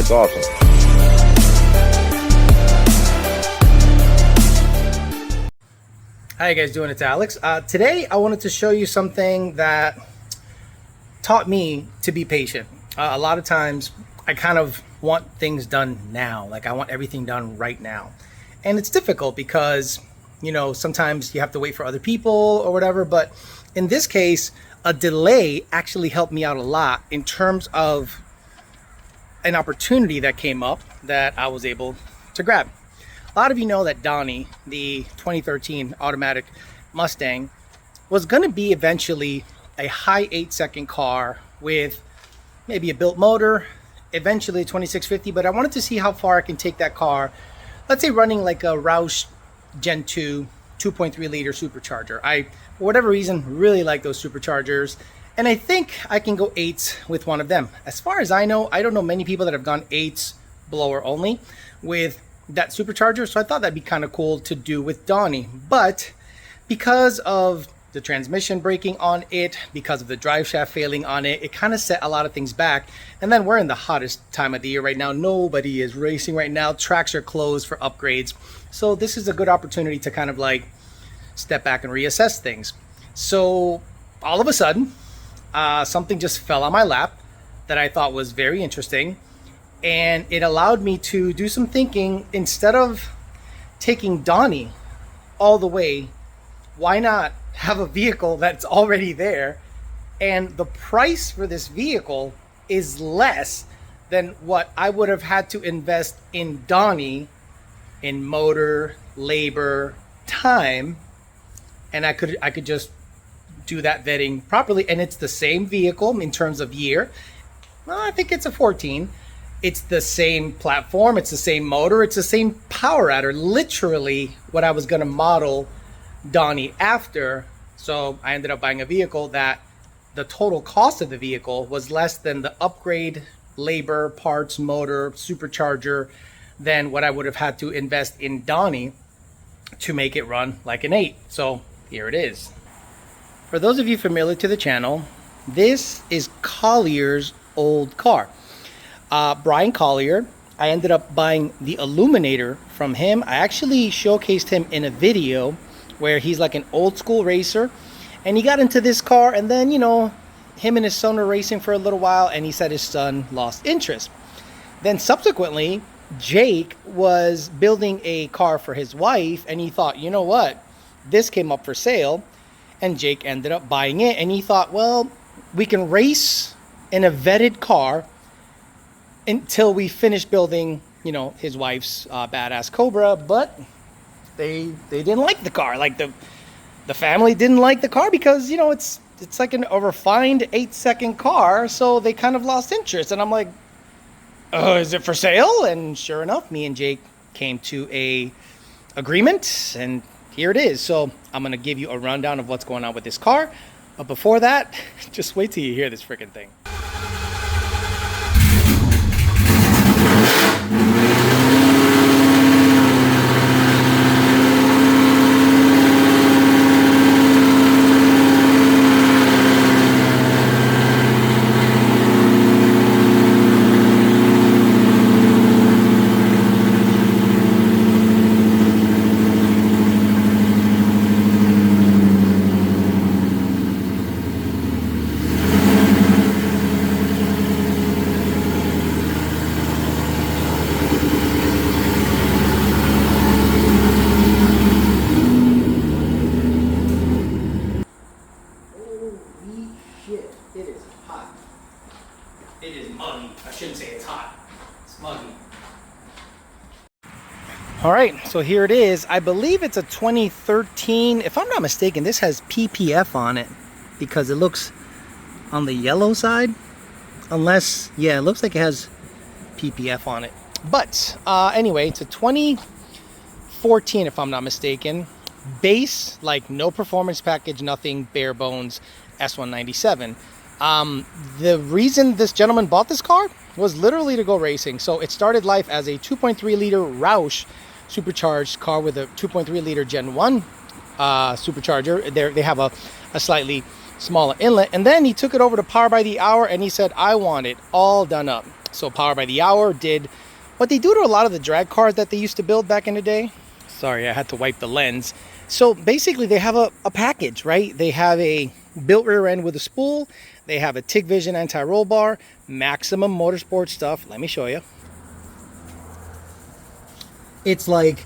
it's awesome. How you guys doing? It's Alex. Today I wanted to show you something that taught me to be patient. A lot of times I kind of want things done now, like I want everything done right now. And it's difficult because, you know, sometimes you have to wait for other people or whatever. But in this case, a delay actually helped me out a lot in terms of an opportunity that came up that I was able to grab. A lot of you know that Donnie, the 2013 automatic Mustang, was going to be eventually a high 8-second car with maybe a built motor, eventually a 2650, but I wanted to see how far I can take that car, let's say running like a Roush Gen 2 2.3 liter supercharger. I, for whatever reason, really like those superchargers, and I think I can go 8s with one of them. As far as I know, I don't know many people that have gone 8s blower only with that supercharger, so I thought that'd be kind of cool to do with Donnie. But because of the transmission breaking on it, because of the drive shaft failing on it, it kind of set a lot of things back. And then we're in the hottest time of the year right now. Nobody is racing right now. Tracks are closed for upgrades, so this is a good opportunity to kind of like step back and reassess things. So all of a sudden, something just fell on my lap that I thought was very interesting. And it allowed me to do some thinking. Instead of taking Donnie all the way, why not have a vehicle that's already there? And the price for this vehicle is less than what I would have had to invest in Donnie in motor, labor, time. And I could just do that vetting properly. And it's the same vehicle in terms of year. Well, I think it's a 14. It's the same platform, it's the same motor, it's the same power adder, literally what I was going to model Donnie after. So I ended up buying a vehicle that the total cost of the vehicle was less than the upgrade, labor, parts, motor, supercharger than what I would have had to invest in Donnie to make it run like an 8. So here it is. For those of you familiar to the channel, this is Collier's old car. Brian Collier, I ended up buying the Illuminator from him. I actually showcased him in a video where he's like an old school racer, and he got into this car, and then, you know, him and his son were racing for a little while, and he said his son lost interest. Then subsequently, Jake was building a car for his wife, and he thought, you know what, this came up for sale, and Jake ended up buying it, and he thought, well, we can race in a vetted car until we finish building, you know, his wife's badass Cobra. But they didn't like the car. Like the family didn't like the car because, you know, it's like a refined 8-second car, so they kind of lost interest. And I'm like, oh, is it for sale? And sure enough, me and Jake came to a agreement, and here it is. So I'm gonna give you a rundown of what's going on with this car, but before that, just wait till you hear this freaking thing. It is hot. It is muggy. I shouldn't say it's hot. It's muggy. All right, so here it is. I believe it's a 2013. If I'm not mistaken, this has PPF on it because it looks on the yellow side. Unless, yeah, it looks like it has PPF on it. But anyway, it's a 2014, if I'm not mistaken. Base, like no performance package, nothing, bare bones, S197. The reason this gentleman bought this car was literally to go racing. So it started life as a 2.3 liter Roush supercharged car with a 2.3 liter Gen 1 supercharger. They have a slightly smaller inlet. And then he took it over to Power by the Hour and he said, I want it all done up. So Power by the Hour did what they do to a lot of the drag cars that they used to build back in the day. Sorry, I had to wipe the lens. So basically they have a package, right? They have a built rear end with a spool. They have a TIG Vision anti-roll bar, Maximum Motorsport stuff. Let me show you. It's like,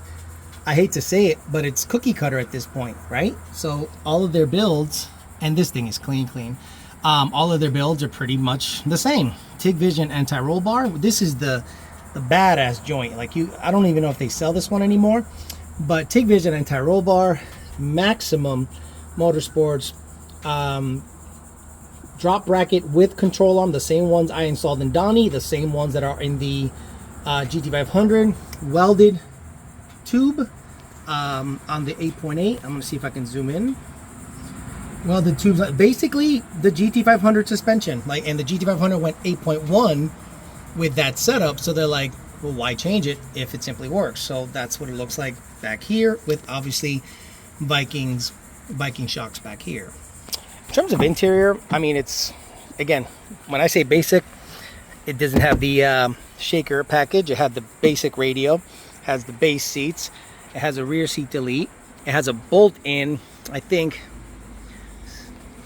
I hate to say it, but it's cookie cutter at this point, right? So all of their builds, and this thing is clean. All of their builds are pretty much the same. TIG Vision anti-roll bar. This is the badass joint. Like, I don't even know if they sell this one anymore, but TIG Vision anti-roll bar, Maximum Motorsports, drop bracket with control arm, the same ones I installed in Donnie, the same ones that are in the GT500, welded tube on the 8.8. I'm gonna see if I can zoom in. Welded tubes, basically the GT500 suspension, like, and the GT500 went 8.1 with that setup, so they're like, well, why change it if it simply works? So that's what it looks like back here, with obviously Viking shocks back here. In terms of interior, I mean, it's, again, when I say basic, it doesn't have the shaker package. It had the basic radio, has the base seats, it has a rear seat delete, it has a bolt-in, I think,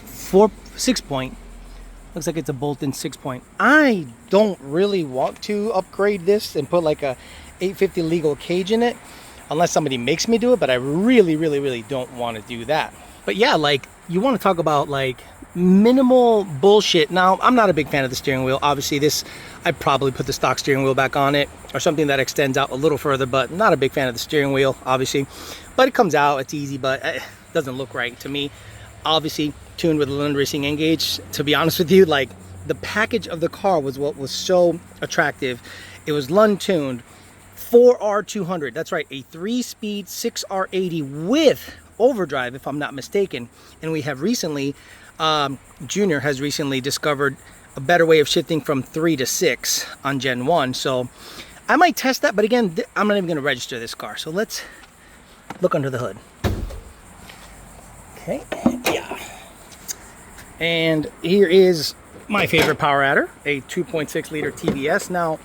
6-point. Looks like it's a bolt-in 6-point. I don't really want to upgrade this and put like a 850 legal cage in it, unless somebody makes me do it, but I really don't want to do that. But yeah, like, you want to talk about like minimal bullshit. Now, I'm not a big fan of the steering wheel. Obviously, this, I'd probably put the stock steering wheel back on it, or something that extends out a little further, but not a big fan of the steering wheel, obviously. But it comes out, it's easy, but it doesn't look right to me. Obviously, tuned with a Lund Racing N-Gauge. To be honest with you, like, the package of the car was what was so attractive. It was Lund tuned, 4R200. That's right, a 3-speed 6R80 with overdrive, if I'm not mistaken. And we have recently, Junior has recently discovered a better way of shifting from 3 to 6 on Gen 1. So I might test that, but again, I'm not even going to register this car. So let's look under the hood. Okay, yeah. And here is my favorite power adder, a 2.6 liter TVS. Now,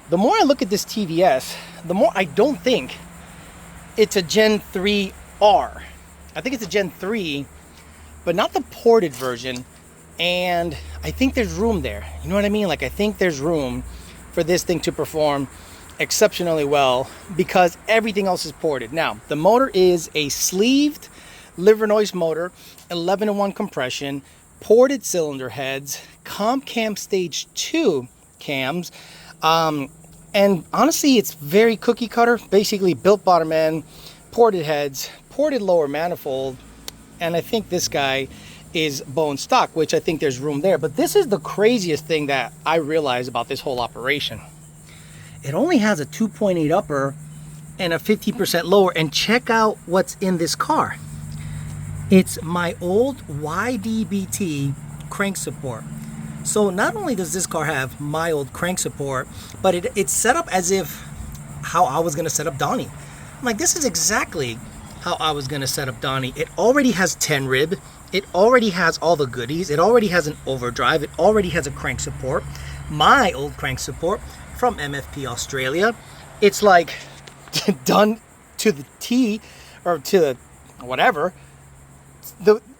the more I look at this TVS, the more I don't think it's a Gen 3R. I think it's a Gen 3, but not the ported version. And I think there's room there. You know what I mean? Like, I think there's room for this thing to perform exceptionally well because everything else is ported. Now, the motor is a sleeved liver noise motor, 11-to-1 compression, ported cylinder heads, comp cam stage 2 cams, and honestly, it's very cookie cutter. Basically, built bottom end, ported heads, ported lower manifold, and I think this guy is bone stock, which I think there's room there. But this is the craziest thing that I realized about this whole operation. It only has a 2.8 upper and a 50% lower, and check out what's in this car. It's my old YDBT crank support. So not only does this car have my old crank support, but it's set up as if how I was going to set up Donnie. I'm like, this is exactly how I was going to set up Donnie. It already has 10 rib. It already has all the goodies. It already has an overdrive. It already has a crank support. My old crank support from MFP Australia. It's like done to the T, or to the whatever.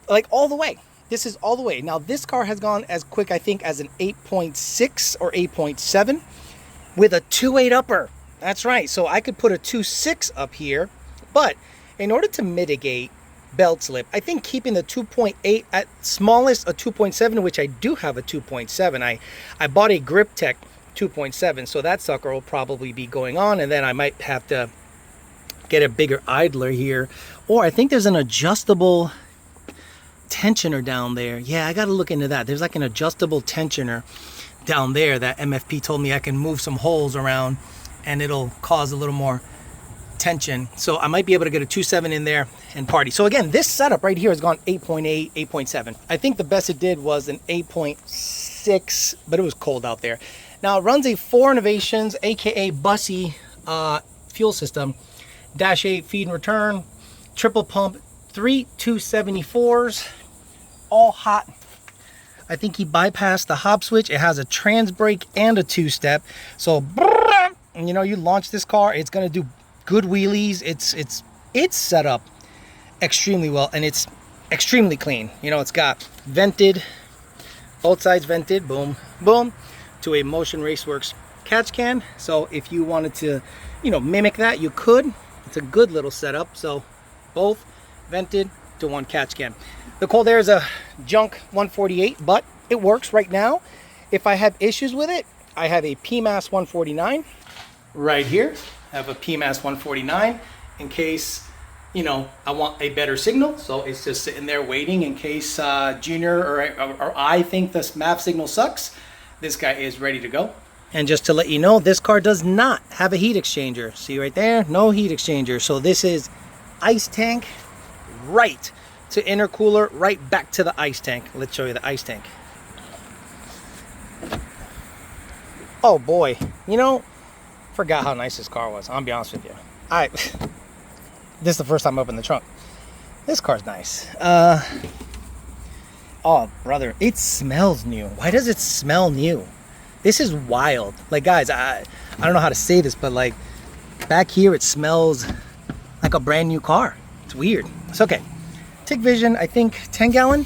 Like all the way. This is all the way. Now this car has gone as quick, I think, as an 8.6 or 8.7 with a 2.8 upper. That's right. So I could put a 2.6 up here, but in order to mitigate belt slip, I think keeping the 2.8 at smallest, a 2.7, which I do have a 2.7. I bought a Grip Tech 2.7, so that sucker will probably be going on, and then I might have to get a bigger idler here, or I think there's an adjustable tensioner down there. Yeah, I got to look into that. There's like an adjustable tensioner down there that MFP told me I can move some holes around and it'll cause a little more tension. So I might be able to get a 2.7 in there and party. So again, this setup right here has gone 8.8, 8.7. I think the best it did was an 8.6, but it was cold out there. Now it runs a 4 Innovations, aka Bussy fuel system, dash 8 feed and return, triple pump, 3 274s, all hot I think he bypassed the hop switch. It has a trans brake and a 2-step. So, you know, you launch this car, it's gonna do good wheelies. It's set up extremely well, and it's extremely clean. You know, it's got vented, both sides vented, boom, boom, to a Motion Raceworks catch can. So if you wanted to, you know, mimic that, you could. It's a good little setup. So both vented to one catch can. The cold air is a junk 148, but it works right now. If I have issues with it, I have a PMAS 149 right here. I have a PMAS 149 in case, you know, I want a better signal. So it's just sitting there waiting in case Junior or I think this map signal sucks. This guy is ready to go. And just to let you know, this car does not have a heat exchanger. See right there? No heat exchanger. So this is ice tank right to intercooler, right back to the ice tank. Let's show you the ice tank. Oh boy, you know, forgot how nice this car was. I'll be honest with you. This is the first time I opened the trunk. This car's nice. Oh brother, it smells new. Why does it smell new? This is wild. Like guys, I don't know how to say this, but like back here it smells like a brand new car. It's weird. It's okay. Tick Vision, I think 10-gallon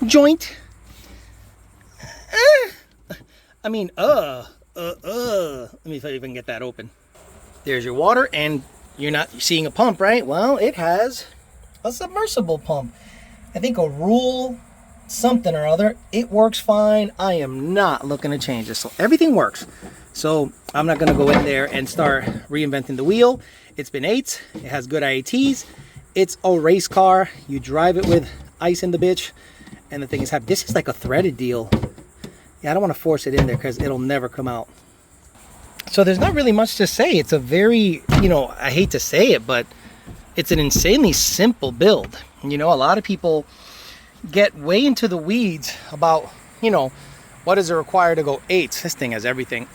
joint. I mean, let me see if I can get that open. There's your water, and you're not seeing a pump, right? Well, it has a submersible pump. I think a Rule something or other. It works fine. I am not looking to change this. So everything works. So I'm not going to go in there and start reinventing the wheel. It's been 8. It has good IATs. It's a race car. You drive it with ice in the bitch. And the thing is, this is like a threaded deal. Yeah, I don't want to force it in there because it'll never come out. So there's not really much to say. It's a very, you know, I hate to say it, but it's an insanely simple build. You know, a lot of people get way into the weeds about, you know, what does it require to go 8s? This thing has everything.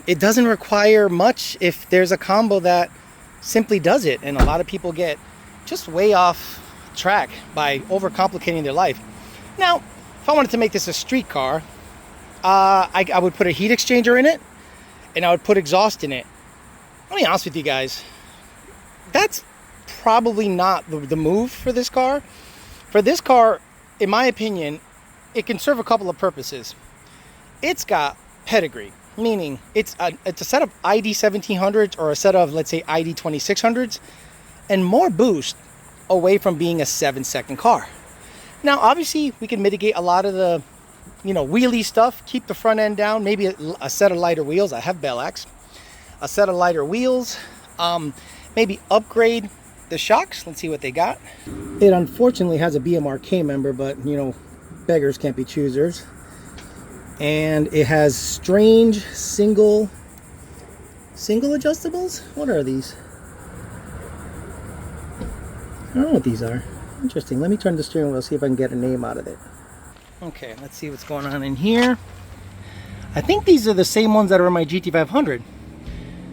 It doesn't require much if there's a combo that simply does it. And a lot of people get just way off track by overcomplicating their life. Now, if I wanted to make this a street car, I would put a heat exchanger in it, and I would put exhaust in it. Let me be honest with you guys. That's probably not the move for this car. For this car, in my opinion, it can serve a couple of purposes. It's got pedigree, meaning it's a set of ID 1700s or a set of, let's say, ID 2600s, and more boost away from being a 7-second car. Now, obviously, we can mitigate a lot of the, you know, wheelie stuff, keep the front end down, maybe a set of lighter wheels. I have Bellax. A set of lighter wheels, maybe upgrade the shocks. Let's see what they got. It unfortunately has a BMRK member, but you know, beggars can't be choosers. And it has strange single adjustables. What are these? I don't know what these are. Interesting. Let me turn the steering wheel, see if I can get a name out of it. Okay, let's see what's going on in here. I think these are the same ones that are in my GT500,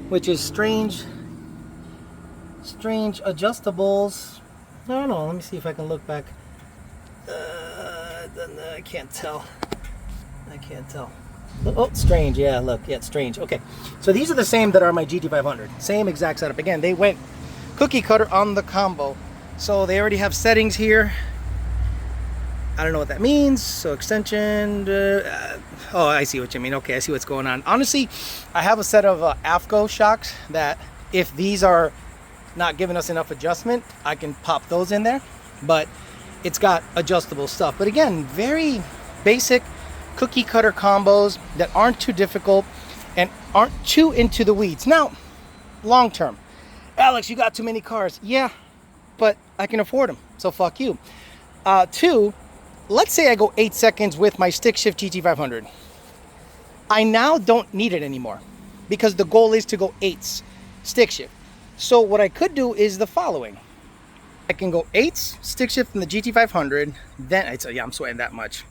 which is strange adjustables. I don't know. Let me see if I can look back. I can't tell. Oh, strange. Yeah, look. Yeah, it's strange. Okay, so these are the same that are my GT500. Same exact setup. Again, they went cookie cutter on the combo. So they already have settings here. I don't know what that means. So extension. Oh, I see what you mean. Okay, I see what's going on. Honestly, I have a set of AFCO shocks that if these are not giving us enough adjustment, I can pop those in there. But it's got adjustable stuff. But again, very basic cookie cutter combos that aren't too difficult and aren't too into the weeds. Now, long term, Alex, you got too many cars. Yeah, but I can afford them. So fuck you. 2, let's say I go 8 seconds with my stick shift GT500. I now don't need it anymore because the goal is to go 8s stick shift. So what I could do is the following. I can go 8s stick shift in the GT500. Then, yeah, I'm sweating that much.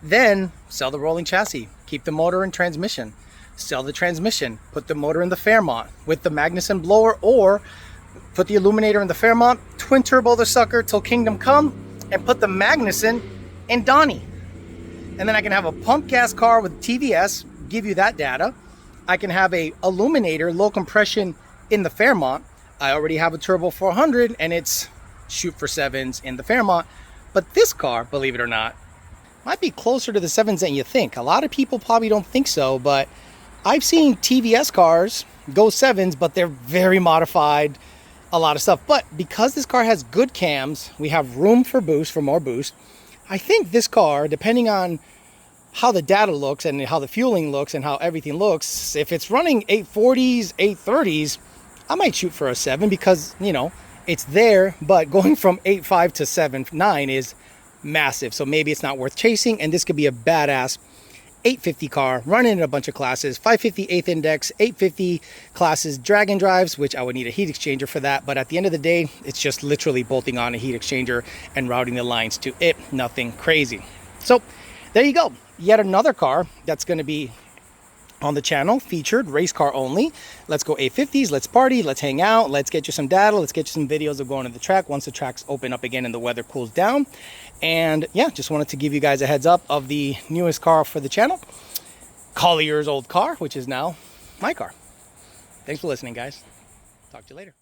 Then sell the rolling chassis, keep the motor and transmission, sell the transmission, put the motor in the Fairmont with the Magnuson blower, or put the illuminator in the Fairmont, twin turbo the sucker till kingdom come, and put the Magnuson in Donnie. And then I can have a pump gas car with TVS, give you that data. I can have a illuminator, low compression in the Fairmont. I already have a turbo 400 and it's shoot for 7s in the Fairmont. But this car, believe it or not, might be closer to the 7s than you think. A lot of people probably don't think so, but I've seen TVS cars go 7s, but they're very modified, a lot of stuff. But because this car has good cams, we have room for boost, for more boost. I think this car, depending on how the data looks and how the fueling looks and how everything looks, if it's running 840s, 830s, I might shoot for a 7 because, you know, it's there, but going from 8.5 to 7.9 is massive. So maybe it's not worth chasing, and this could be a badass 850 car running in a bunch of classes, 550 8th index, 850 classes drag and drives, which I would need a heat exchanger for that. But at the end of the day, it's just literally bolting on a heat exchanger and routing the lines to it. Nothing crazy. So there you go. Yet another car that's going to be on the channel, featured, race car only. Let's go 850s, let's party, let's hang out, let's get you some data, let's get you some videos of going to the track once the tracks open up again and the weather cools down. And yeah, just wanted to give you guys a heads up of the newest car for the channel, Collier's old car, which is now my car. Thanks for listening, guys. Talk to you later.